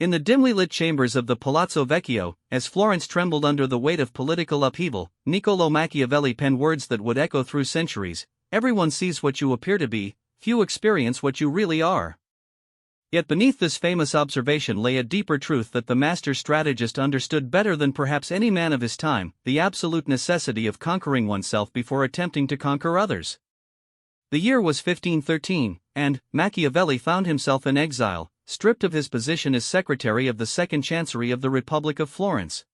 In the dimly lit chambers of the Palazzo Vecchio, as Florence trembled under the weight of political upheaval, Niccolò Machiavelli penned words that would echo through centuries: "Everyone sees what you appear to be, few experience what you really are." Yet beneath this famous observation lay a deeper truth that the master strategist understood better than perhaps any man of his time: the absolute necessity of conquering oneself before attempting to conquer others. The year was 1513, and Machiavelli found himself in exile, stripped of his position as secretary of the Second Chancery of the Republic of Florence.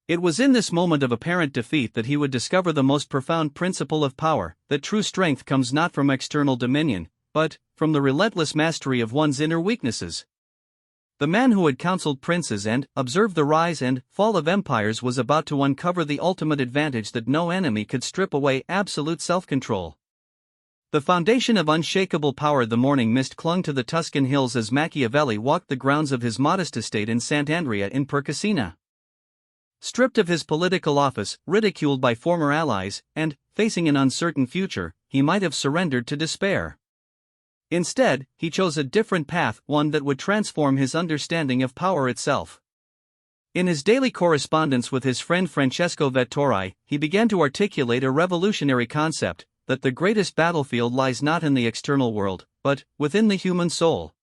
It was in this moment of apparent defeat that he would discover the most profound principle of power: that true strength comes not from external dominion, but from the relentless mastery of one's inner weaknesses. The man who had counseled princes and observed the rise and fall of empires was about to uncover the ultimate advantage that no enemy could strip away: absolute self-control. The foundation of unshakable power. The morning mist clung to the Tuscan hills as Machiavelli walked the grounds of his modest estate in Sant'Andrea in Percasina. Stripped of his political office, ridiculed by former allies, and facing an uncertain future, he might have surrendered to despair. Instead, he chose a different path, one that would transform his understanding of power itself. In his daily correspondence with his friend Francesco Vettori, he began to articulate a revolutionary concept: that the greatest battlefield lies not in the external world, but within the human soul.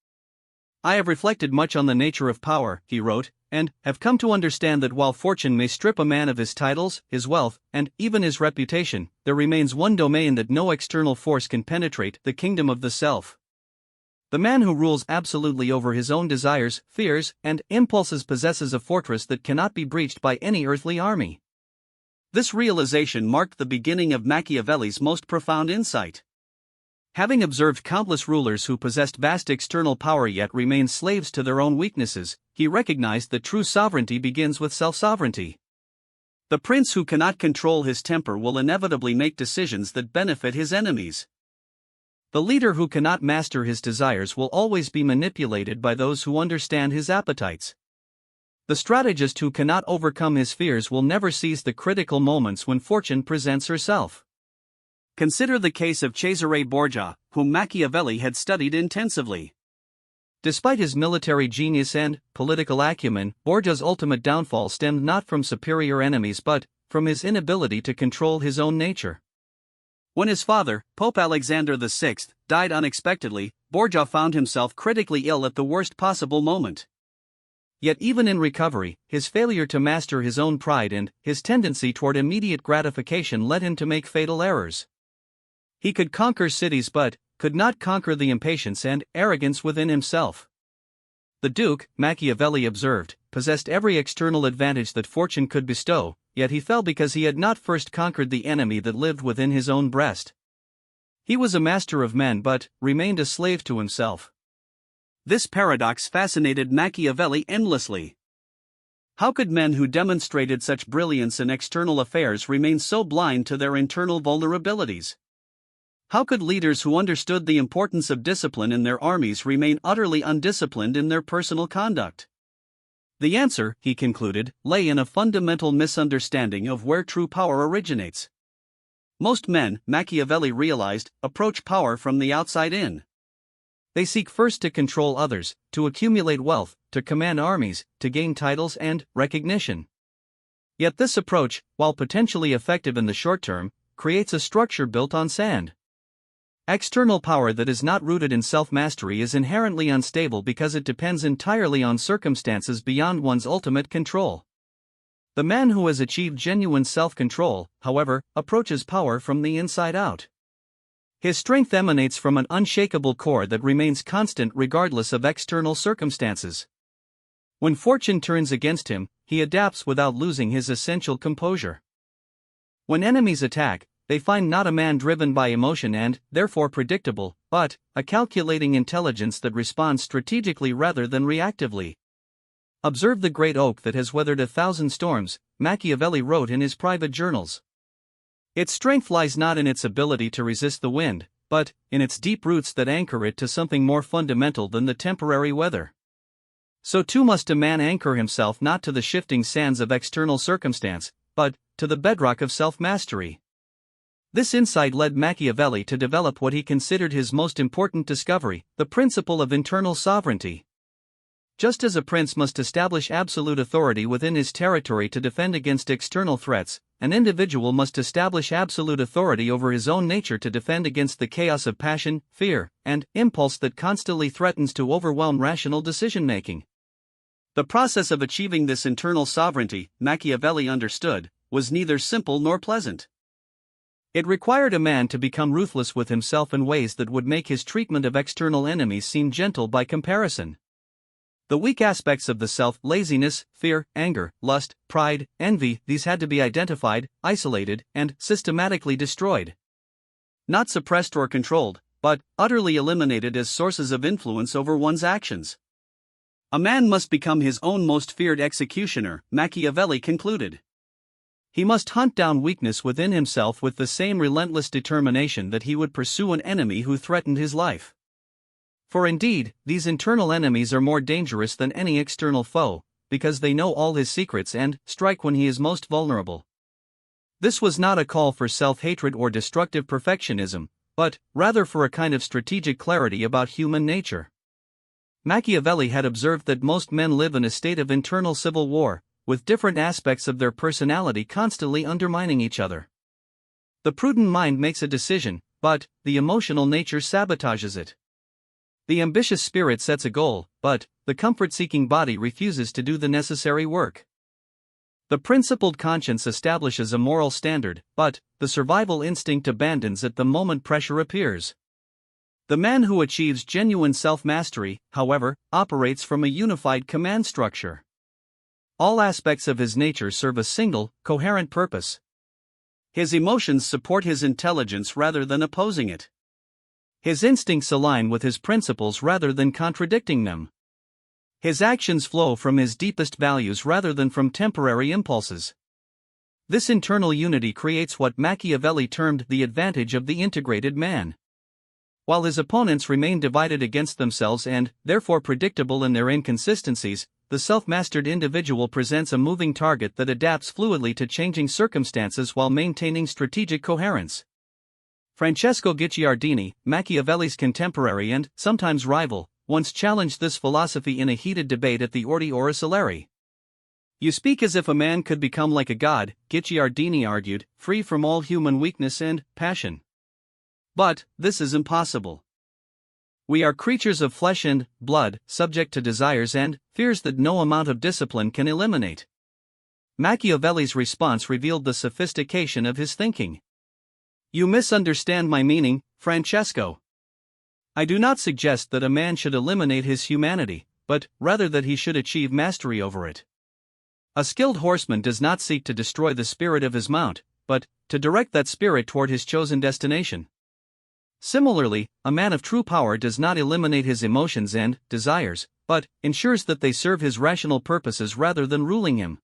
"I have reflected much on the nature of power," he wrote, "and have come to understand that while fortune may strip a man of his titles, his wealth, and even his reputation, there remains one domain that no external force can penetrate: the kingdom of the self. The man who rules absolutely over his own desires, fears, and impulses possesses a fortress that cannot be breached by any earthly army." This realization marked the beginning of Machiavelli's most profound insight. Having observed countless rulers who possessed vast external power yet remained slaves to their own weaknesses, he recognized that true sovereignty begins with self-sovereignty. The prince who cannot control his temper will inevitably make decisions that benefit his enemies. The leader who cannot master his desires will always be manipulated by those who understand his appetites. The strategist who cannot overcome his fears will never seize the critical moments when fortune presents herself. Consider the case of Cesare Borgia, whom Machiavelli had studied intensively. Despite his military genius and political acumen, Borgia's ultimate downfall stemmed not from superior enemies but from his inability to control his own nature. When his father, Pope Alexander VI, died unexpectedly, Borgia found himself critically ill at the worst possible moment. Yet even in recovery, his failure to master his own pride and his tendency toward immediate gratification led him to make fatal errors. He could conquer cities but could not conquer the impatience and arrogance within himself. The Duke, Machiavelli observed, possessed every external advantage that fortune could bestow, yet he fell because he had not first conquered the enemy that lived within his own breast. He was a master of men but remained a slave to himself. This paradox fascinated Machiavelli endlessly. How could men who demonstrated such brilliance in external affairs remain so blind to their internal vulnerabilities? How could leaders who understood the importance of discipline in their armies remain utterly undisciplined in their personal conduct? The answer, he concluded, lay in a fundamental misunderstanding of where true power originates. Most men, Machiavelli realized, approach power from the outside in. They seek first to control others, to accumulate wealth, to command armies, to gain titles and recognition. Yet this approach, while potentially effective in the short term, creates a structure built on sand. External power that is not rooted in self-mastery is inherently unstable because it depends entirely on circumstances beyond one's ultimate control. The man who has achieved genuine self-control, however, approaches power from the inside out. His strength emanates from an unshakable core that remains constant regardless of external circumstances. When fortune turns against him, he adapts without losing his essential composure. When enemies attack, they find not a man driven by emotion and, therefore predictable, but a calculating intelligence that responds strategically rather than reactively. "Observe the great oak that has weathered 1,000 storms," Machiavelli wrote in his private journals. Its strength lies not in its ability to resist the wind, but in its deep roots that anchor it to something more fundamental than the temporary weather. So too must a man anchor himself not to the shifting sands of external circumstance, but to the bedrock of self-mastery. This insight led Machiavelli to develop what he considered his most important discovery, the principle of internal sovereignty. Just as a prince must establish absolute authority within his territory to defend against external threats, an individual must establish absolute authority over his own nature to defend against the chaos of passion, fear, and impulse that constantly threatens to overwhelm rational decision-making. The process of achieving this internal sovereignty, Machiavelli understood, was neither simple nor pleasant. It required a man to become ruthless with himself in ways that would make his treatment of external enemies seem gentle by comparison. The weak aspects of the self, laziness, fear, anger, lust, pride, envy, these had to be identified, isolated, and systematically destroyed. Not suppressed or controlled, but utterly eliminated as sources of influence over one's actions. A man must become his own most feared executioner, Machiavelli concluded. He must hunt down weakness within himself with the same relentless determination that he would pursue an enemy who threatened his life. For indeed, these internal enemies are more dangerous than any external foe, because they know all his secrets and strike when he is most vulnerable. This was not a call for self-hatred or destructive perfectionism, but rather for a kind of strategic clarity about human nature. Machiavelli had observed that most men live in a state of internal civil war, with different aspects of their personality constantly undermining each other. The prudent mind makes a decision, but the emotional nature sabotages it. The ambitious spirit sets a goal, but the comfort-seeking body refuses to do the necessary work. The principled conscience establishes a moral standard, but the survival instinct abandons it the moment pressure appears. The man who achieves genuine self-mastery, however, operates from a unified command structure. All aspects of his nature serve a single, coherent purpose. His emotions support his intelligence rather than opposing it. His instincts align with his principles rather than contradicting them. His actions flow from his deepest values rather than from temporary impulses. This internal unity creates what Machiavelli termed the advantage of the integrated man. While his opponents remain divided against themselves and, therefore, predictable in their inconsistencies, the self-mastered individual presents a moving target that adapts fluidly to changing circumstances while maintaining strategic coherence. Francesco Guicciardini, Machiavelli's contemporary and, sometimes rival, once challenged this philosophy in a heated debate at the Orti ora Solari. "You speak as if a man could become like a god," Guicciardini argued, "free from all human weakness and passion. But this is impossible. We are creatures of flesh and blood, subject to desires and fears that no amount of discipline can eliminate." Machiavelli's response revealed the sophistication of his thinking. "You misunderstand my meaning, Francesco. I do not suggest that a man should eliminate his humanity, but rather that he should achieve mastery over it. A skilled horseman does not seek to destroy the spirit of his mount, but to direct that spirit toward his chosen destination. Similarly, a man of true power does not eliminate his emotions and desires, but ensures that they serve his rational purposes rather than ruling him."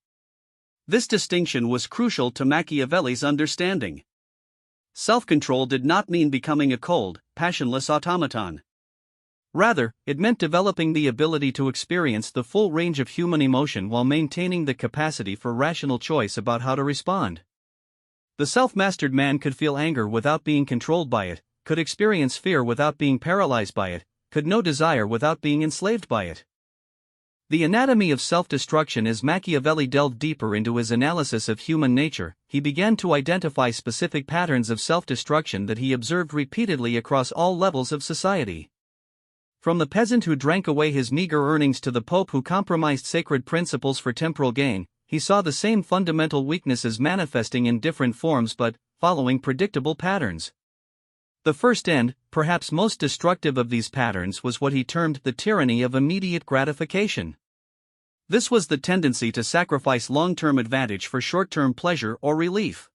This distinction was crucial to Machiavelli's understanding. Self-control did not mean becoming a cold, passionless automaton. Rather, it meant developing the ability to experience the full range of human emotion while maintaining the capacity for rational choice about how to respond. The self-mastered man could feel anger without being controlled by it, could experience fear without being paralyzed by it, could know desire without being enslaved by it. The anatomy of self-destruction. As Machiavelli delved deeper into his analysis of human nature, he began to identify specific patterns of self-destruction that he observed repeatedly across all levels of society. From the peasant who drank away his meager earnings to the pope who compromised sacred principles for temporal gain, he saw the same fundamental weaknesses manifesting in different forms but following predictable patterns. The first and, perhaps most destructive of these patterns was what he termed the tyranny of immediate gratification. This was the tendency to sacrifice long-term advantage for short-term pleasure or relief.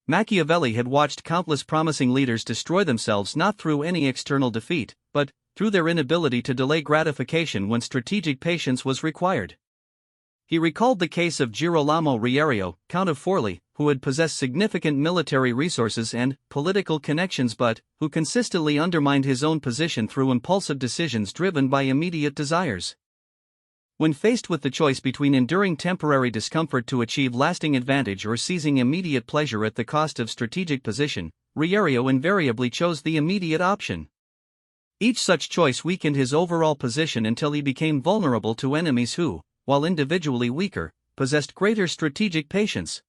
Machiavelli had watched countless promising leaders destroy themselves not through any external defeat, but through their inability to delay gratification when strategic patience was required. He recalled the case of Girolamo Riario, Count of Forli, who had possessed significant military resources and political connections but who consistently undermined his own position through impulsive decisions driven by immediate desires. When faced with the choice between enduring temporary discomfort to achieve lasting advantage or seizing immediate pleasure at the cost of strategic position, Riario invariably chose the immediate option. Each such choice weakened his overall position until he became vulnerable to enemies who, while individually weaker, possessed greater strategic patience.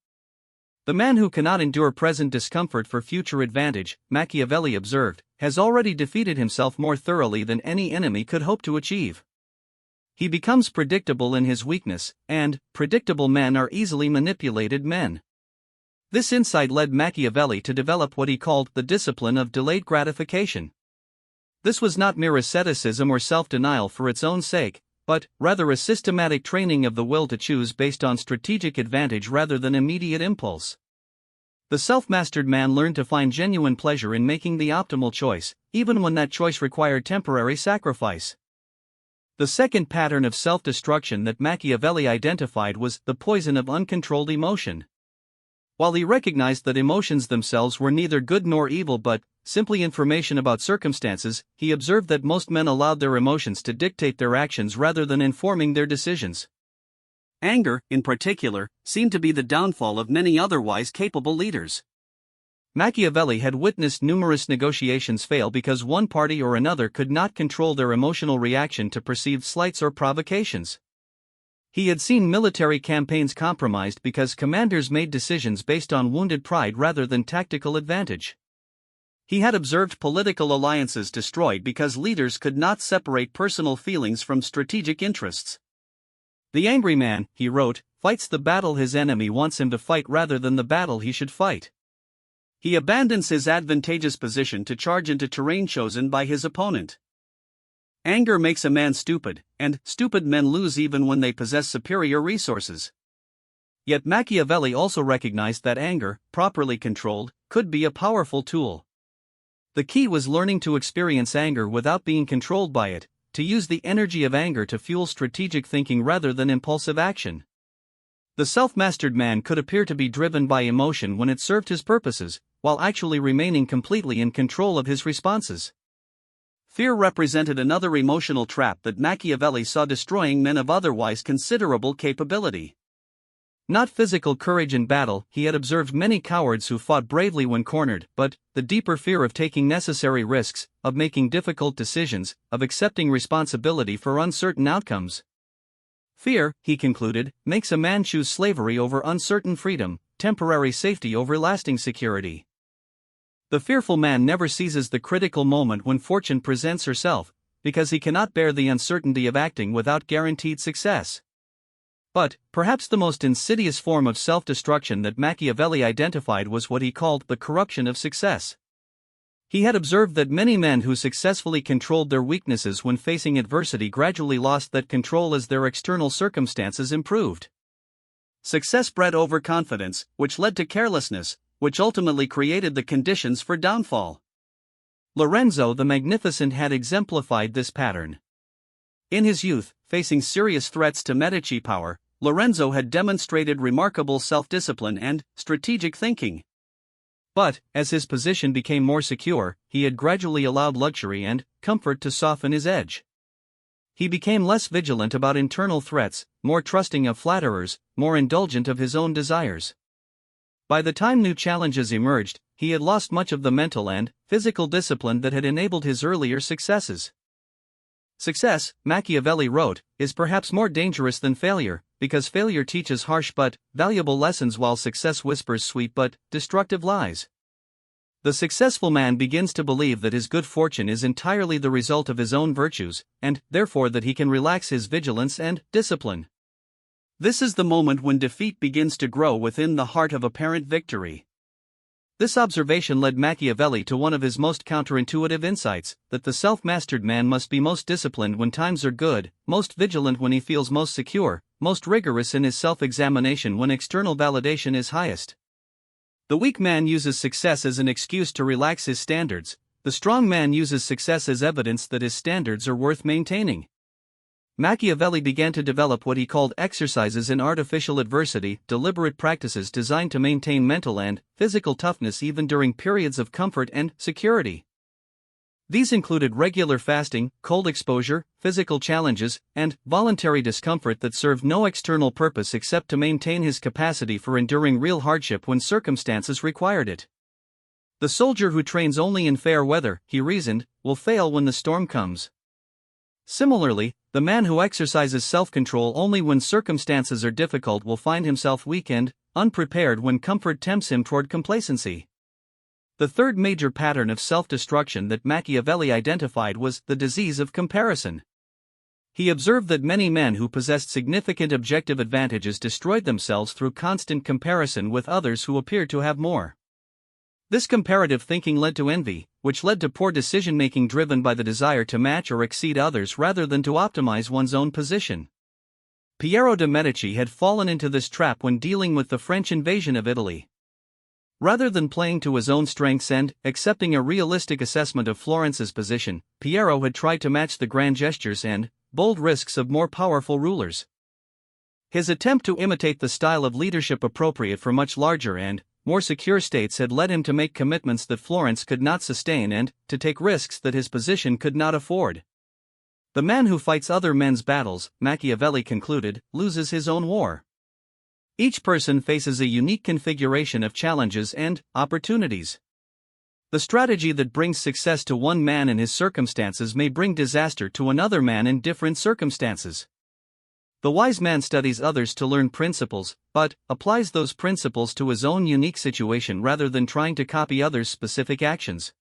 The man who cannot endure present discomfort for future advantage, Machiavelli observed, has already defeated himself more thoroughly than any enemy could hope to achieve. He becomes predictable in his weakness, and predictable men are easily manipulated men. This insight led Machiavelli to develop what he called the discipline of delayed gratification. This was not mere asceticism or self-denial for its own sake, but rather a systematic training of the will to choose based on strategic advantage rather than immediate impulse. The self-mastered man learned to find genuine pleasure in making the optimal choice, even when that choice required temporary sacrifice. The second pattern of self-destruction that Machiavelli identified was the poison of uncontrolled emotion. While he recognized that emotions themselves were neither good nor evil but simply information about circumstances, he observed that most men allowed their emotions to dictate their actions rather than informing their decisions. Anger, in particular, seemed to be the downfall of many otherwise capable leaders. Machiavelli had witnessed numerous negotiations fail because one party or another could not control their emotional reaction to perceived slights or provocations. He had seen military campaigns compromised because commanders made decisions based on wounded pride rather than tactical advantage. He had observed political alliances destroyed because leaders could not separate personal feelings from strategic interests. The angry man, he wrote, fights the battle his enemy wants him to fight rather than the battle he should fight. He abandons his advantageous position to charge into terrain chosen by his opponent. Anger makes a man stupid, and stupid men lose even when they possess superior resources. Yet Machiavelli also recognized that anger, properly controlled, could be a powerful tool. The key was learning to experience anger without being controlled by it, to use the energy of anger to fuel strategic thinking rather than impulsive action. The self-mastered man could appear to be driven by emotion when it served his purposes, while actually remaining completely in control of his responses. Fear represented another emotional trap that Machiavelli saw destroying men of otherwise considerable capability. Not physical courage in battle, he had observed many cowards who fought bravely when cornered, but the deeper fear of taking necessary risks, of making difficult decisions, of accepting responsibility for uncertain outcomes. Fear, he concluded, makes a man choose slavery over uncertain freedom, temporary safety over lasting security. The fearful man never seizes the critical moment when fortune presents herself, because he cannot bear the uncertainty of acting without guaranteed success. But, perhaps the most insidious form of self-destruction that Machiavelli identified was what he called the corruption of success. He had observed that many men who successfully controlled their weaknesses when facing adversity gradually lost that control as their external circumstances improved. Success bred overconfidence, which led to carelessness, which ultimately created the conditions for downfall. Lorenzo the Magnificent had exemplified this pattern. In his youth, facing serious threats to Medici power, Lorenzo had demonstrated remarkable self-discipline and strategic thinking. But, as his position became more secure, he had gradually allowed luxury and comfort to soften his edge. He became less vigilant about internal threats, more trusting of flatterers, more indulgent of his own desires. By the time new challenges emerged, he had lost much of the mental and physical discipline that had enabled his earlier successes. Success, Machiavelli wrote, is perhaps more dangerous than failure, because failure teaches harsh but valuable lessons while success whispers sweet but destructive lies. The successful man begins to believe that his good fortune is entirely the result of his own virtues, and therefore that he can relax his vigilance and discipline. This is the moment when defeat begins to grow within the heart of apparent victory. This observation led Machiavelli to one of his most counterintuitive insights, that the self-mastered man must be most disciplined when times are good, most vigilant when he feels most secure, most rigorous in his self-examination when external validation is highest. The weak man uses success as an excuse to relax his standards, the strong man uses success as evidence that his standards are worth maintaining. Machiavelli began to develop what he called exercises in artificial adversity, deliberate practices designed to maintain mental and physical toughness even during periods of comfort and security. These included regular fasting, cold exposure, physical challenges, and voluntary discomfort that served no external purpose except to maintain his capacity for enduring real hardship when circumstances required it. The soldier who trains only in fair weather, he reasoned, will fail when the storm comes. Similarly, the man who exercises self-control only when circumstances are difficult will find himself weak and unprepared when comfort tempts him toward complacency. The third major pattern of self-destruction that Machiavelli identified was the disease of comparison. He observed that many men who possessed significant objective advantages destroyed themselves through constant comparison with others who appeared to have more. This comparative thinking led to envy, which led to poor decision-making driven by the desire to match or exceed others rather than to optimize one's own position. Piero de' Medici had fallen into this trap when dealing with the French invasion of Italy. Rather than playing to his own strengths and accepting a realistic assessment of Florence's position, Piero had tried to match the grand gestures and bold risks of more powerful rulers. His attempt to imitate the style of leadership appropriate for much larger and more secure states had led him to make commitments that Florence could not sustain and to take risks that his position could not afford. The man who fights other men's battles, Machiavelli concluded, loses his own war. Each person faces a unique configuration of challenges and opportunities. The strategy that brings success to one man in his circumstances may bring disaster to another man in different circumstances. The wise man studies others to learn principles, but applies those principles to his own unique situation rather than trying to copy others' specific actions.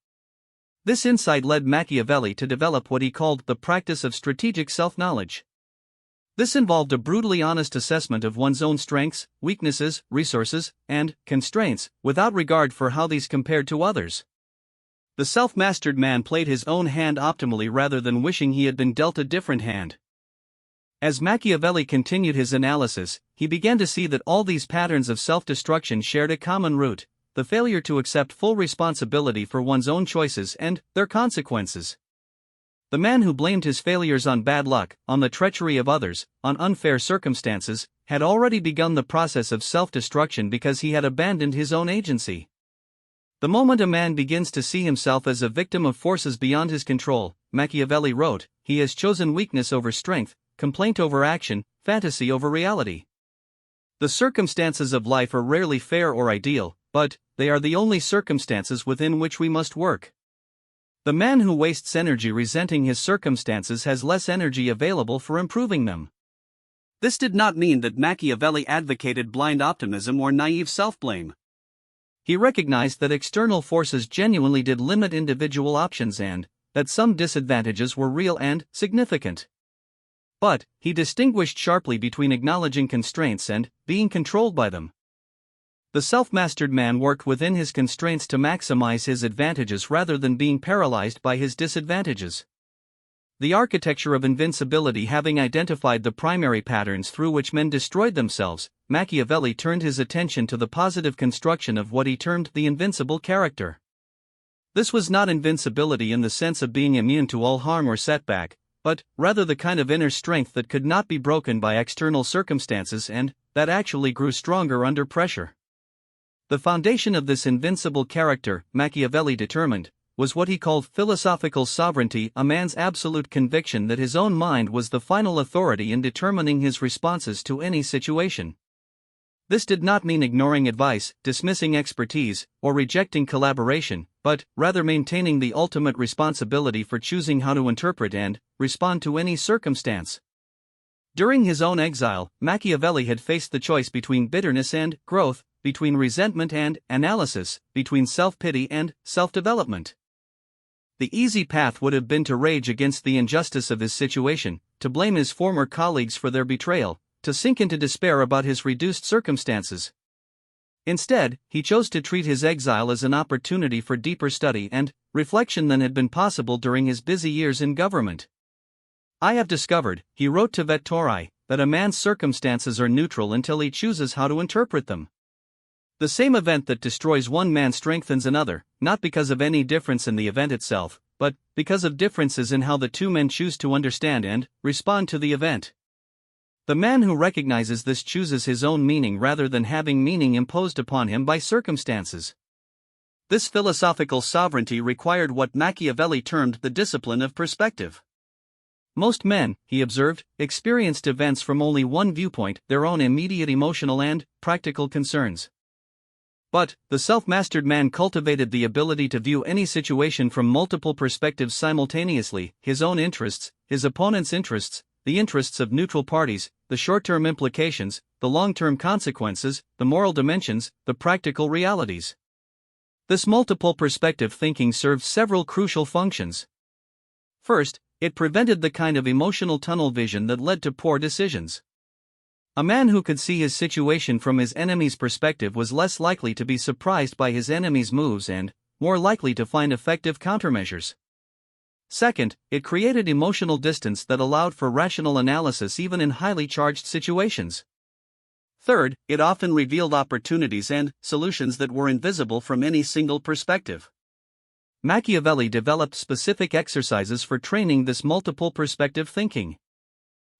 This insight led Machiavelli to develop what he called the practice of strategic self-knowledge. This involved a brutally honest assessment of one's own strengths, weaknesses, resources, and constraints, without regard for how these compared to others. The self-mastered man played his own hand optimally rather than wishing he had been dealt a different hand. As Machiavelli continued his analysis, he began to see that all these patterns of self-destruction shared a common root: the failure to accept full responsibility for one's own choices and their consequences. The man who blamed his failures on bad luck, on the treachery of others, on unfair circumstances, had already begun the process of self-destruction because he had abandoned his own agency. The moment a man begins to see himself as a victim of forces beyond his control, Machiavelli wrote, he has chosen weakness over strength, complaint over action, fantasy over reality. The circumstances of life are rarely fair or ideal, but they are the only circumstances within which we must work. The man who wastes energy resenting his circumstances has less energy available for improving them. This did not mean that Machiavelli advocated blind optimism or naive self-blame. He recognized that external forces genuinely did limit individual options and that some disadvantages were real and significant. But he distinguished sharply between acknowledging constraints and being controlled by them. The self-mastered man worked within his constraints to maximize his advantages rather than being paralyzed by his disadvantages. The architecture of invincibility having identified the primary patterns through which men destroyed themselves, Machiavelli turned his attention to the positive construction of what he termed the invincible character. This was not invincibility in the sense of being immune to all harm or setback, but rather the kind of inner strength that could not be broken by external circumstances and that actually grew stronger under pressure. The foundation of this invincible character, Machiavelli determined, was what he called philosophical sovereignty, a man's absolute conviction that his own mind was the final authority in determining his responses to any situation. This did not mean ignoring advice, dismissing expertise, or rejecting collaboration, but rather maintaining the ultimate responsibility for choosing how to interpret and respond to any circumstance. During his own exile, Machiavelli had faced the choice between bitterness and growth, between resentment and analysis, between self-pity and self-development. The easy path would have been to rage against the injustice of his situation, to blame his former colleagues for their betrayal, to sink into despair about his reduced circumstances. Instead, he chose to treat his exile as an opportunity for deeper study and reflection than had been possible during his busy years in government. I have discovered, he wrote to Vettori, that a man's circumstances are neutral until he chooses how to interpret them. The same event that destroys one man strengthens another, not because of any difference in the event itself, but because of differences in how the two men choose to understand and respond to the event. The man who recognizes this chooses his own meaning rather than having meaning imposed upon him by circumstances. This philosophical sovereignty required what Machiavelli termed the discipline of perspective. Most men, he observed, experienced events from only one viewpoint, their own immediate emotional and practical concerns. But, the self-mastered man cultivated the ability to view any situation from multiple perspectives simultaneously: his own interests, his opponent's interests, the interests of neutral parties, the short-term implications, the long-term consequences, the moral dimensions, the practical realities. This multiple perspective thinking served several crucial functions. First, it prevented the kind of emotional tunnel vision that led to poor decisions. A man who could see his situation from his enemy's perspective was less likely to be surprised by his enemy's moves and more likely to find effective countermeasures. Second, it created emotional distance that allowed for rational analysis even in highly charged situations. Third, it often revealed opportunities and solutions that were invisible from any single perspective. Machiavelli developed specific exercises for training this multiple perspective thinking.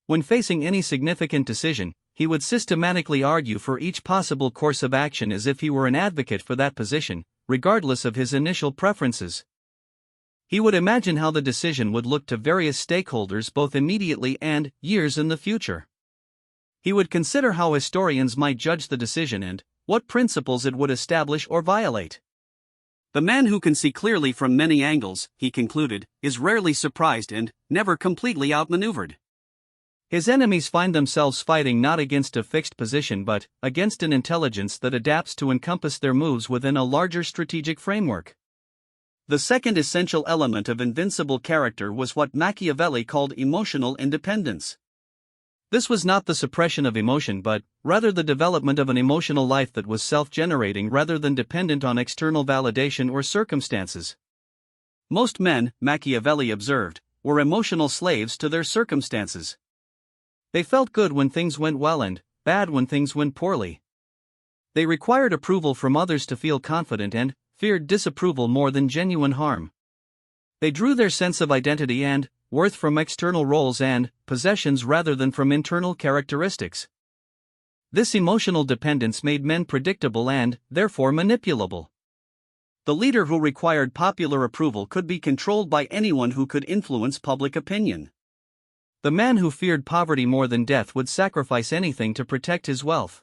When facing any significant decision, he would systematically argue for each possible course of action as if he were an advocate for that position, regardless of his initial preferences. He would imagine how the decision would look to various stakeholders both immediately and years in the future. He would consider how historians might judge the decision and what principles it would establish or violate. The man who can see clearly from many angles, he concluded, is rarely surprised and never completely outmaneuvered. His enemies find themselves fighting not against a fixed position but against an intelligence that adapts to encompass their moves within a larger strategic framework. The second essential element of invincible character was what Machiavelli called emotional independence. This was not the suppression of emotion but rather the development of an emotional life that was self-generating rather than dependent on external validation or circumstances. Most men, Machiavelli observed, were emotional slaves to their circumstances. They felt good when things went well and bad when things went poorly. They required approval from others to feel confident and feared disapproval more than genuine harm. They drew their sense of identity and worth from external roles and possessions rather than from internal characteristics. This emotional dependence made men predictable and, therefore, manipulable. The leader who required popular approval could be controlled by anyone who could influence public opinion. The man who feared poverty more than death would sacrifice anything to protect his wealth.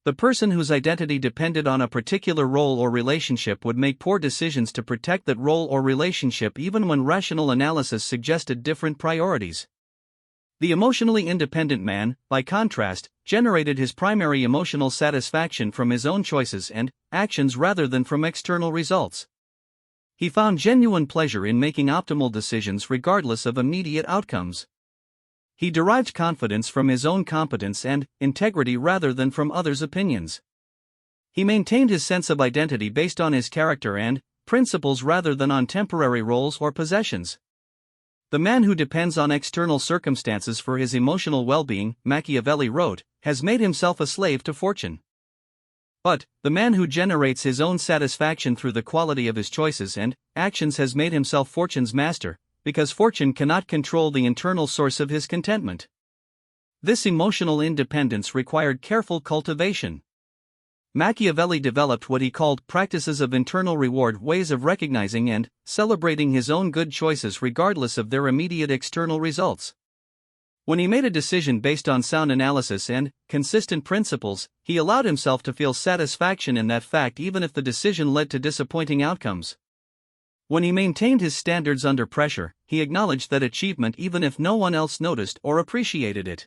The person whose identity depended on a particular role or relationship would make poor decisions to protect that role or relationship even when rational analysis suggested different priorities. The emotionally independent man, by contrast, generated his primary emotional satisfaction from his own choices and actions rather than from external results. He found genuine pleasure in making optimal decisions regardless of immediate outcomes. He derived confidence from his own competence and integrity rather than from others' opinions. He maintained his sense of identity based on his character and principles rather than on temporary roles or possessions. The man who depends on external circumstances for his emotional well-being, Machiavelli wrote, has made himself a slave to fortune. But the man who generates his own satisfaction through the quality of his choices and actions has made himself fortune's master, because fortune cannot control the internal source of his contentment. This emotional independence required careful cultivation. Machiavelli developed what he called practices of internal reward, ways of recognizing and celebrating his own good choices regardless of their immediate external results. When he made a decision based on sound analysis and consistent principles, he allowed himself to feel satisfaction in that fact even if the decision led to disappointing outcomes. When he maintained his standards under pressure, he acknowledged that achievement even if no one else noticed or appreciated it.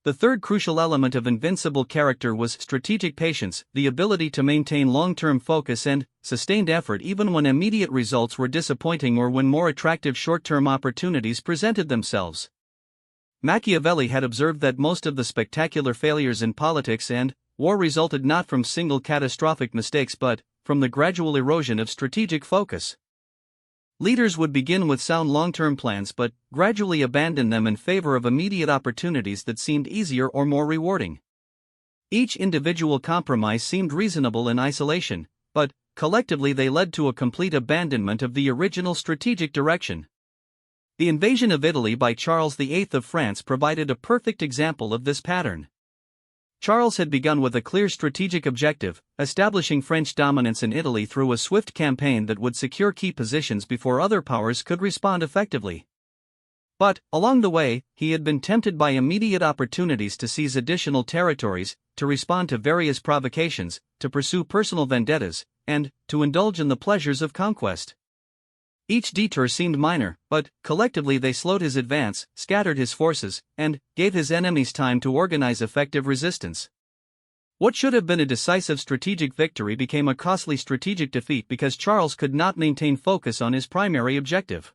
The third crucial element of invincible character was strategic patience, the ability to maintain long-term focus and sustained effort even when immediate results were disappointing or when more attractive short-term opportunities presented themselves. Machiavelli had observed that most of the spectacular failures in politics and war resulted not from single catastrophic mistakes but from the gradual erosion of strategic focus. Leaders would begin with sound long-term plans but gradually abandon them in favor of immediate opportunities that seemed easier or more rewarding. Each individual compromise seemed reasonable in isolation, but collectively they led to a complete abandonment of the original strategic direction. The invasion of Italy by Charles VIII of France provided a perfect example of this pattern. Charles had begun with a clear strategic objective, establishing French dominance in Italy through a swift campaign that would secure key positions before other powers could respond effectively. But, along the way, he had been tempted by immediate opportunities to seize additional territories, to respond to various provocations, to pursue personal vendettas, and to indulge in the pleasures of conquest. Each detour seemed minor, but collectively they slowed his advance, scattered his forces, and gave his enemies time to organize effective resistance. What should have been a decisive strategic victory became a costly strategic defeat because Charles could not maintain focus on his primary objective.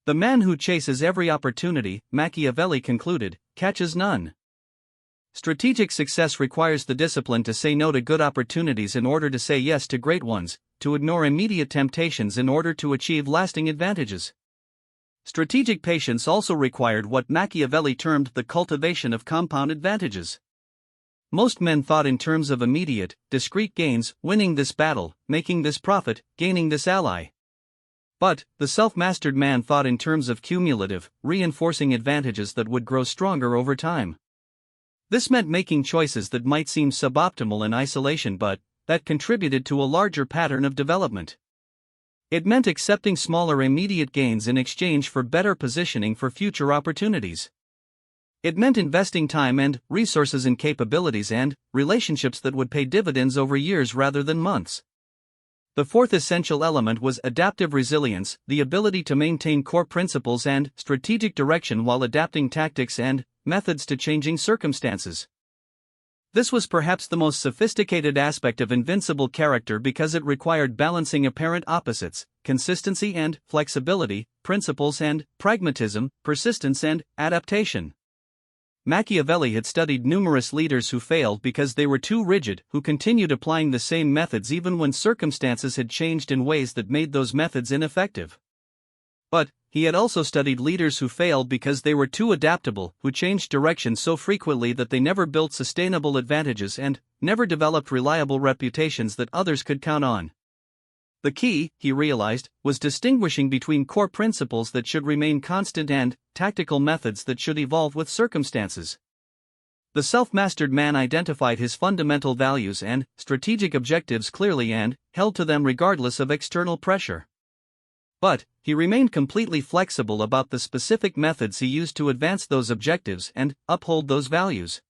The man who chases every opportunity, Machiavelli concluded, catches none. Strategic success requires the discipline to say no to good opportunities in order to say yes to great ones, to ignore immediate temptations in order to achieve lasting advantages. Strategic patience also required what Machiavelli termed the cultivation of compound advantages. Most men thought in terms of immediate, discrete gains, winning this battle, making this profit, gaining this ally. But, the self-mastered man thought in terms of cumulative, reinforcing advantages that would grow stronger over time. This meant making choices that might seem suboptimal in isolation but that contributed to a larger pattern of development. It meant accepting smaller immediate gains in exchange for better positioning for future opportunities. It meant investing time and resources in capabilities and relationships that would pay dividends over years rather than months. The fourth essential element was adaptive resilience, the ability to maintain core principles and strategic direction while adapting tactics and methods to changing circumstances. This was perhaps the most sophisticated aspect of invincible character because it required balancing apparent opposites, consistency and flexibility, principles and pragmatism, persistence and adaptation. Machiavelli had studied numerous leaders who failed because they were too rigid, who continued applying the same methods even when circumstances had changed in ways that made those methods ineffective. But he had also studied leaders who failed because they were too adaptable, who changed direction so frequently that they never built sustainable advantages and never developed reliable reputations that others could count on. The key, he realized, was distinguishing between core principles that should remain constant and tactical methods that should evolve with circumstances. The self-mastered man identified his fundamental values and strategic objectives clearly and held to them regardless of external pressure. But he remained completely flexible about the specific methods he used to advance those objectives and uphold those values.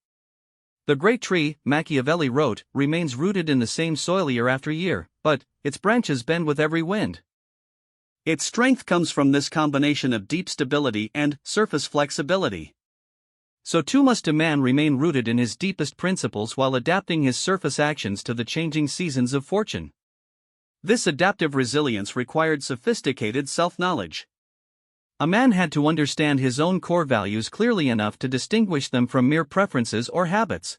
The great tree, Machiavelli wrote, remains rooted in the same soil year after year, but its branches bend with every wind. Its strength comes from this combination of deep stability and surface flexibility. So too must a man remain rooted in his deepest principles while adapting his surface actions to the changing seasons of fortune. This adaptive resilience required sophisticated self-knowledge. A man had to understand his own core values clearly enough to distinguish them from mere preferences or habits.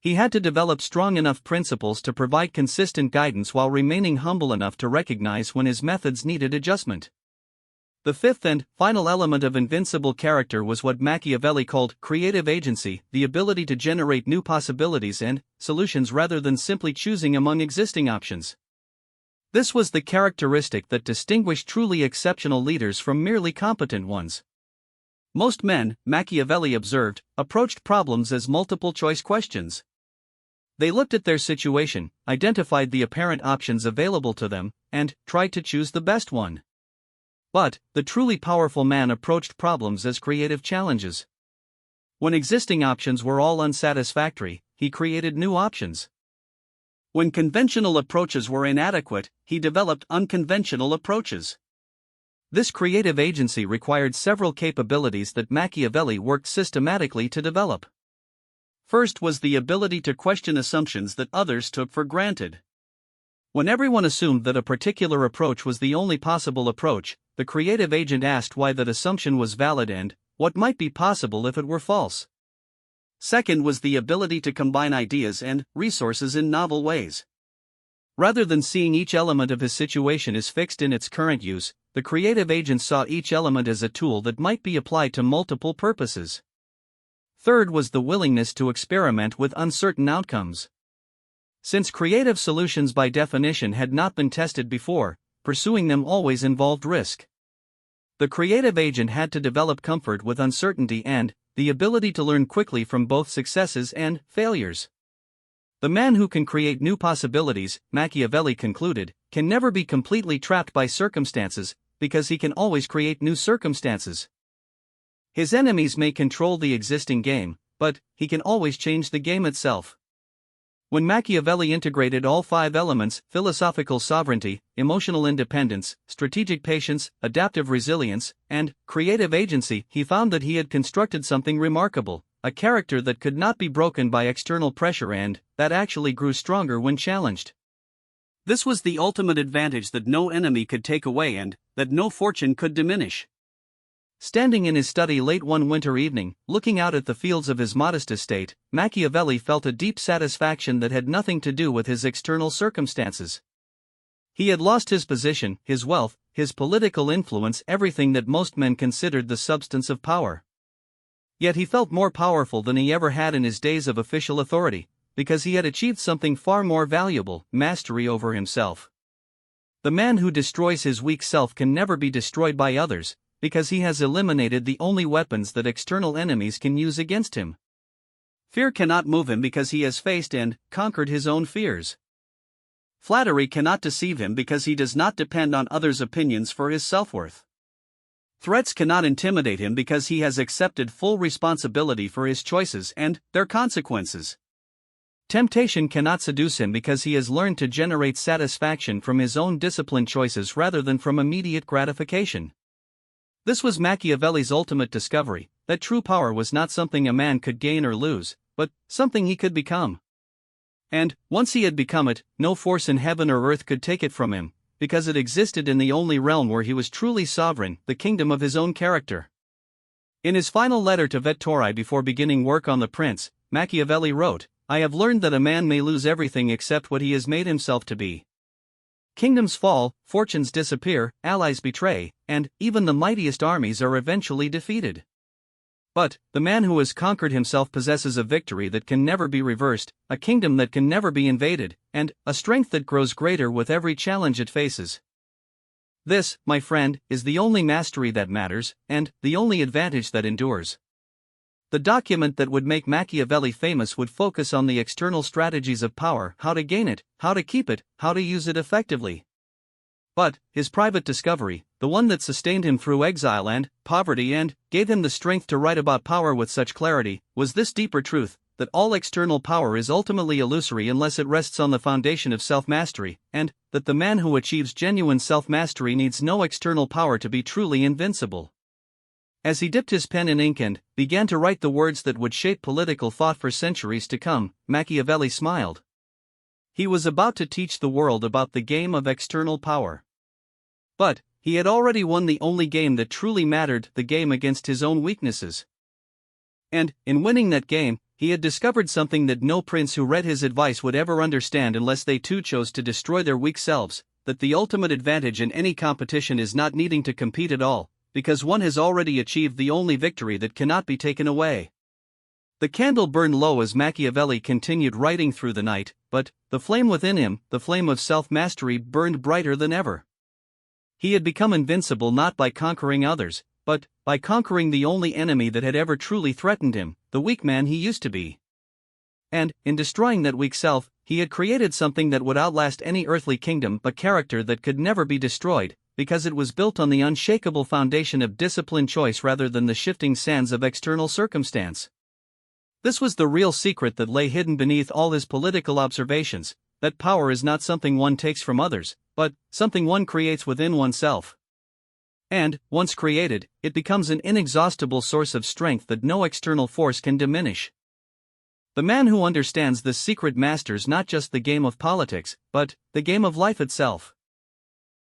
He had to develop strong enough principles to provide consistent guidance while remaining humble enough to recognize when his methods needed adjustment. The fifth and final element of invincible character was what Machiavelli called creative agency, the ability to generate new possibilities and solutions rather than simply choosing among existing options. This was the characteristic that distinguished truly exceptional leaders from merely competent ones. Most men, Machiavelli observed, approached problems as multiple-choice questions. They looked at their situation, identified the apparent options available to them, and tried to choose the best one. But the truly powerful man approached problems as creative challenges. When existing options were all unsatisfactory, he created new options. When conventional approaches were inadequate, he developed unconventional approaches. This creative agency required several capabilities that Machiavelli worked systematically to develop. First was the ability to question assumptions that others took for granted. When everyone assumed that a particular approach was the only possible approach, the creative agent asked why that assumption was valid and what might be possible if it were false. Second was the ability to combine ideas and resources in novel ways. Rather than seeing each element of his situation as fixed in its current use, the creative agent saw each element as a tool that might be applied to multiple purposes. Third was the willingness to experiment with uncertain outcomes. Since creative solutions by definition had not been tested before, pursuing them always involved risk. The creative agent had to develop comfort with uncertainty and the ability to learn quickly from both successes and failures. The man who can create new possibilities, Machiavelli concluded, can never be completely trapped by circumstances, because he can always create new circumstances. His enemies may control the existing game, but he can always change the game itself. When Machiavelli integrated all 5 elements: philosophical sovereignty, emotional independence, strategic patience, adaptive resilience, and creative agency, he found that he had constructed something remarkable, a character that could not be broken by external pressure and that actually grew stronger when challenged. This was the ultimate advantage that no enemy could take away and that no fortune could diminish. Standing in his study late one winter evening, looking out at the fields of his modest estate, Machiavelli felt a deep satisfaction that had nothing to do with his external circumstances. He had lost his position, his wealth, his political influence, everything that most men considered the substance of power. Yet he felt more powerful than he ever had in his days of official authority, because he had achieved something far more valuable: mastery over himself. The man who destroys his weak self can never be destroyed by others, because he has eliminated the only weapons that external enemies can use against him. Fear cannot move him because he has faced and conquered his own fears. Flattery cannot deceive him because he does not depend on others' opinions for his self-worth. Threats cannot intimidate him because he has accepted full responsibility for his choices and their consequences. Temptation cannot seduce him because he has learned to generate satisfaction from his own disciplined choices rather than from immediate gratification. This was Machiavelli's ultimate discovery, that true power was not something a man could gain or lose, but something he could become. And, once he had become it, no force in heaven or earth could take it from him, because it existed in the only realm where he was truly sovereign, the kingdom of his own character. In his final letter to Vettori before beginning work on The Prince, Machiavelli wrote, "I have learned that a man may lose everything except what he has made himself to be. Kingdoms fall, fortunes disappear, allies betray, and even the mightiest armies are eventually defeated. But the man who has conquered himself possesses a victory that can never be reversed, a kingdom that can never be invaded, and a strength that grows greater with every challenge it faces. This, my friend, is the only mastery that matters, and the only advantage that endures." The document that would make Machiavelli famous would focus on the external strategies of power: how to gain it, how to keep it, how to use it effectively. But his private discovery, the one that sustained him through exile and poverty and gave him the strength to write about power with such clarity, was this deeper truth, that all external power is ultimately illusory unless it rests on the foundation of self-mastery, and that the man who achieves genuine self-mastery needs no external power to be truly invincible. As he dipped his pen in ink and began to write the words that would shape political thought for centuries to come, Machiavelli smiled. He was about to teach the world about the game of external power. But he had already won the only game that truly mattered, the game against his own weaknesses. And, in winning that game, he had discovered something that no prince who read his advice would ever understand unless they too chose to destroy their weak selves: that the ultimate advantage in any competition is not needing to compete at all, because one has already achieved the only victory that cannot be taken away. The candle burned low as Machiavelli continued writing through the night, but the flame within him, the flame of self-mastery, burned brighter than ever. He had become invincible not by conquering others, but by conquering the only enemy that had ever truly threatened him, the weak man he used to be. And, in destroying that weak self, he had created something that would outlast any earthly kingdom, a character that could never be destroyed, because it was built on the unshakable foundation of disciplined choice rather than the shifting sands of external circumstance. This was the real secret that lay hidden beneath all his political observations, that power is not something one takes from others, but something one creates within oneself. And, once created, it becomes an inexhaustible source of strength that no external force can diminish. The man who understands this secret masters not just the game of politics, but the game of life itself.